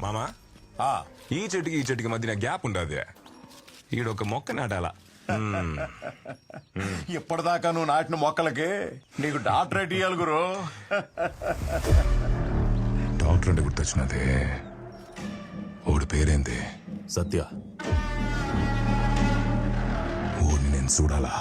మామా ఈ చెట్టుకి మధ్యన గ్యాప్ ఉండదు. ఈడొక మొక్క నాటాలా. ఇప్పటిదాకా నువ్వు నాటిన మొక్కలకి నీకు డాక్టరేట్ ఇయ్యాలి గురు. డాక్టర్ అంటే గుర్తొచ్చినదే. ఓడి పేరేంది? సత్య. ఊరిని నేను చూడాలా.